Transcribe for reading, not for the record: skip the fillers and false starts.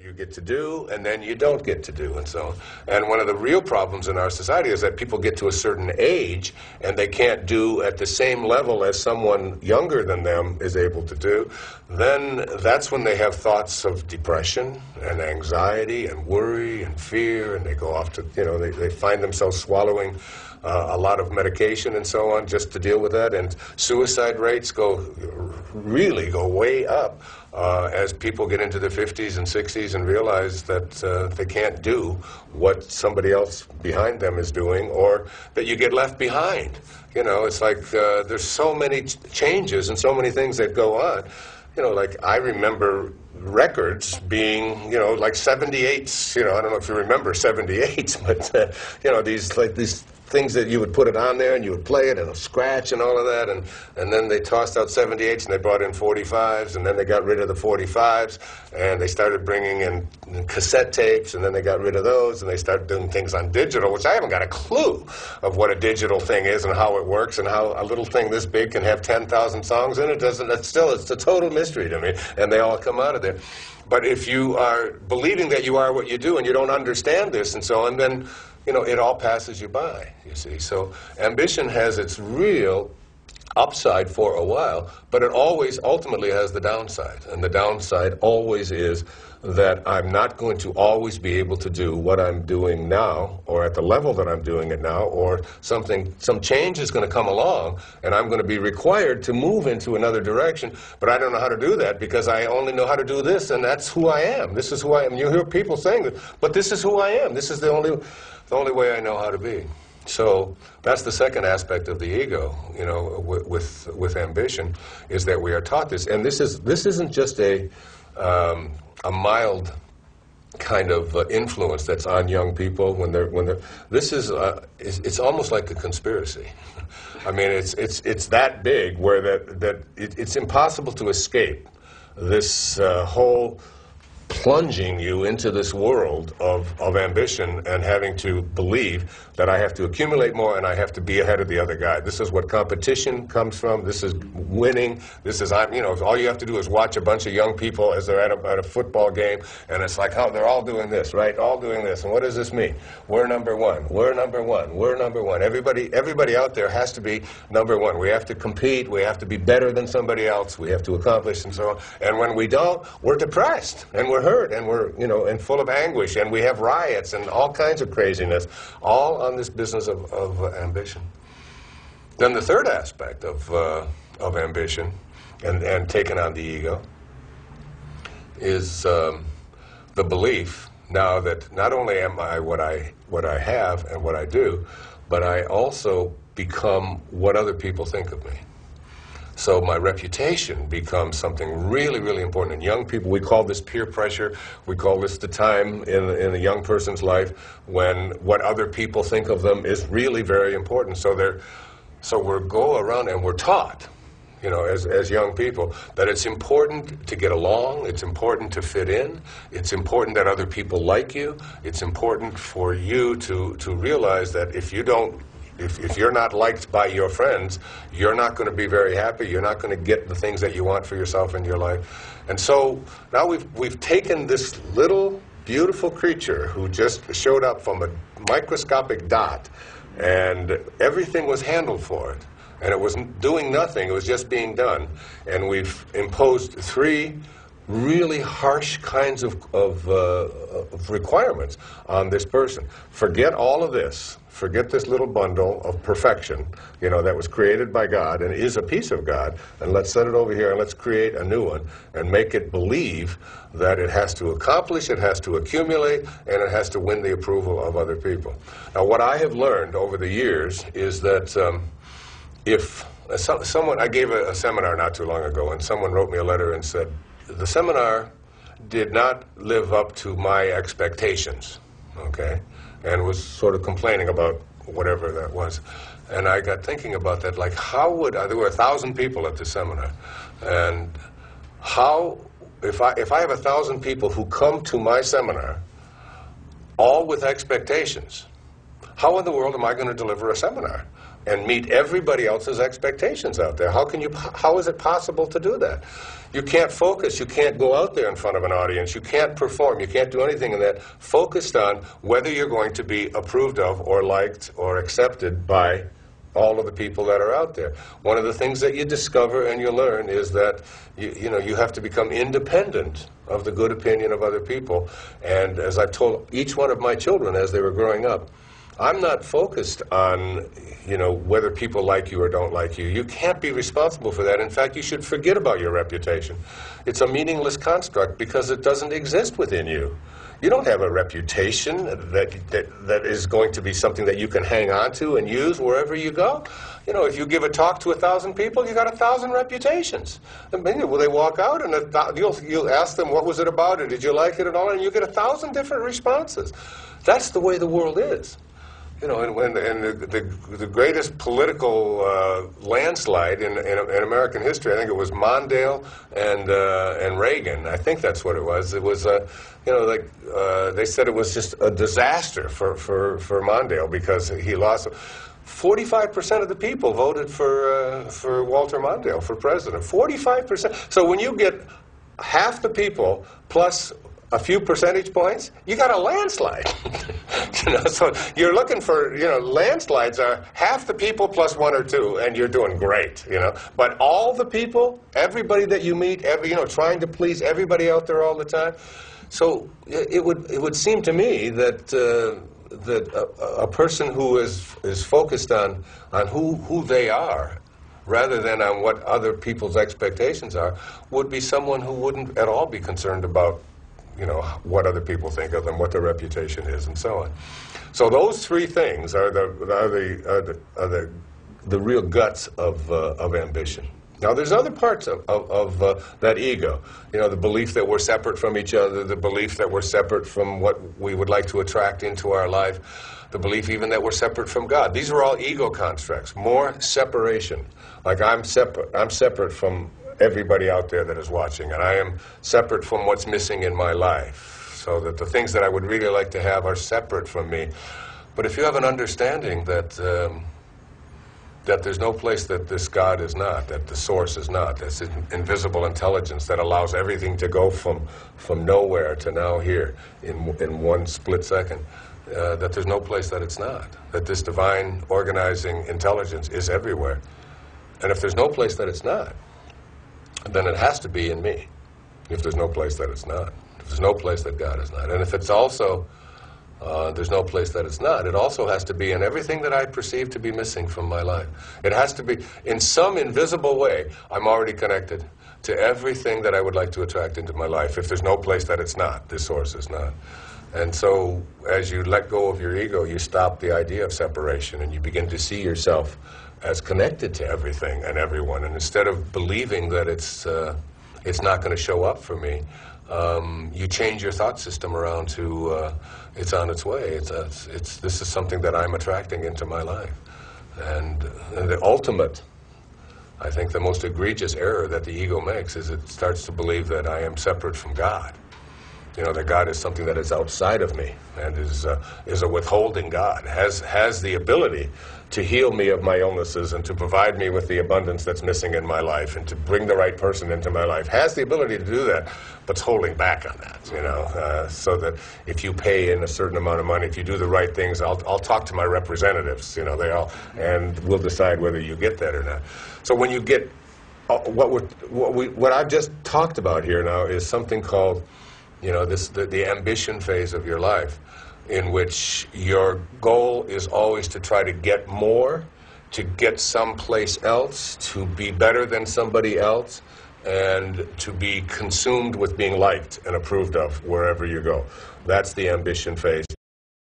you get to do, and then you don't get to do, and so on. And one of the real problems in our society is that people get to a certain age, and they can't do at the same level as someone younger than them is able to do. Then that's when they have thoughts of depression and anxiety and worry and fear, and they go off to, they find themselves swallowing a lot of medication and so on just to deal with that, and suicide rates really go way up as people get into their 50s and 60s and realize that they can't do what somebody else behind them is doing, or that you get left behind. It's like there's so many changes and so many things that go on. Like I remember records being, like 78s, I don't know if you remember 78s, but, these things that you would put it on there and you would play it and a scratch and all of that, and then they tossed out 78s and they brought in 45s, and then they got rid of the 45s and they started bringing in cassette tapes, and then they got rid of those and they started doing things on digital, which I haven't got a clue of what a digital thing is and how it works and how a little thing this big can have 10,000 songs in it. It's a total mystery to me, and they all come out of there. But if you are believing that you are what you do and you don't understand this and so on, then it all passes you by, you see. So ambition has its real upside for a while, but it always ultimately has the downside. And the downside always is that I'm not going to always be able to do what I'm doing now, or at the level that I'm doing it now, or some change is going to come along, and I'm going to be required to move into another direction, but I don't know how to do that because I only know how to do this, and that's who I am. This is who I am. You hear people saying that, but this is who I am. This is the only way I know how to be. So that's the second aspect of the ego, with ambition, is that we are taught this, and this isn't just a mild kind of influence that's on young people when they're. This is it's almost like a conspiracy. I mean, it's that big where it's impossible to escape this whole plunging you into this world of ambition and having to believe that I have to accumulate more and I have to be ahead of the other guy. This is what competition comes from. This is winning. This is, all you have to do is watch a bunch of young people as they're at a football game, and it's like, they're all doing this, right? All doing this. And what does this mean? We're number one. We're number one. We're number one. Everybody out there has to be number one. We have to compete. We have to be better than somebody else. We have to accomplish and so on. And when we don't, we're depressed and we're hurt and we're, and full of anguish, and we have riots and all kinds of craziness, all on this business of ambition. Then the third aspect of ambition and taking on the ego is the belief now that not only am I what I have and what I do, but I also become what other people think of me. So my reputation becomes something really, really important. And young people, we call this peer pressure. We call this the time in a young person's life when what other people think of them is really very important. So we go around and we're taught, as young people, that it's important to get along, it's important to fit in, it's important that other people like you, it's important for you to realize that if you're not liked by your friends, you're not going to be very happy. You're not going to get the things that you want for yourself in your life. And so now we've taken this little beautiful creature who just showed up from a microscopic dot, and everything was handled for it. And it was doing nothing. It was just being done. And we've imposed three really harsh kinds of requirements on this person. Forget all of this. Forget this little bundle of perfection, that was created by God and is a piece of God, and let's set it over here and let's create a new one and make it believe that it has to accomplish, it has to accumulate, and it has to win the approval of other people. Now, what I have learned over the years is that I gave a seminar not too long ago, and someone wrote me a letter and said, the seminar did not live up to my expectations, okay? And was sort of complaining about whatever that was. And I got thinking about that, like there were 1,000 people at the seminar, and if I have 1,000 people who come to my seminar, all with expectations, how in the world am I going to deliver a seminar and meet everybody else's expectations out there? How is it possible to do that? You can't focus. You can't go out there in front of an audience. You can't perform. You can't do anything in that focused on whether you're going to be approved of or liked or accepted by all of the people that are out there. One of the things that you discover and you learn is that you have to become independent of the good opinion of other people. And as I told each one of my children as they were growing up, I'm not focused on, whether people like you or don't like you. You can't be responsible for that. In fact, you should forget about your reputation. It's a meaningless construct because it doesn't exist within you. You don't have a reputation that is going to be something that you can hang on to and use wherever you go. If you give a talk to 1,000 people, you got 1,000 reputations. And maybe they walk out and you'll ask them, what was it about, or did you like it at all, and you get 1,000 different responses. That's the way the world is. And the greatest political landslide in American history, I think it was Mondale and Reagan. I think that's what it was. It was, they said it was just a disaster for Mondale because he lost. 45% of the people voted for Walter Mondale for president. 45%. So when you get half the people plus a few percentage points, you got a landslide. So you're looking for, landslides are half the people plus one or two, and you're doing great, But all the people, everybody that you meet, trying to please everybody out there all the time. So it would seem to me that a person who is focused on who they are, rather than on what other people's expectations are, would be someone who wouldn't at all be concerned about what other people think of them, what their reputation is, and so on. So those three things are the real guts of ambition. Now, there's other parts of that ego. The belief that we're separate from each other, the belief that we're separate from what we would like to attract into our life, the belief even that we're separate from God. These are all ego constructs. More separation. Like I'm separate from everybody out there that is watching, and I am separate from what's missing in my life, so that the things that I would really like to have are separate from me. But if you have an understanding that there's no place that this God is not, that the source is not, this invisible intelligence that allows everything to go from nowhere to now here in one split second, that there's no place that it's not, that this divine organizing intelligence is everywhere. And if there's no place that it's not, then it has to be in me, if there's no place that it's not. If there's no place that God is not. And if it's also, there's no place that it's not, it also has to be in everything that I perceive to be missing from my life. It has to be, in some invisible way, I'm already connected to everything that I would like to attract into my life. If there's no place that it's not, this source is not. And so, as you let go of your ego, you stop the idea of separation, and you begin to see yourself as connected to everything and everyone. And instead of believing that it's not going to show up for me, you change your thought system around to it's on its way. This is something that I'm attracting into my life. And the ultimate, I think the most egregious error that the ego makes is it starts to believe that I am separate from God. That God is something that is outside of me and is a withholding God, has the ability to heal me of my illnesses and to provide me with the abundance that's missing in my life and to bring the right person into my life, has the ability to do that, but's holding back on that, so that if you pay in a certain amount of money, if you do the right things, I'll talk to my representatives, and we'll decide whether you get that or not. So when you get, what I've just talked about here now is something called, the ambition phase of your life, in which your goal is always to try to get more, to get someplace else, to be better than somebody else, and to be consumed with being liked and approved of wherever you go. That's the ambition phase.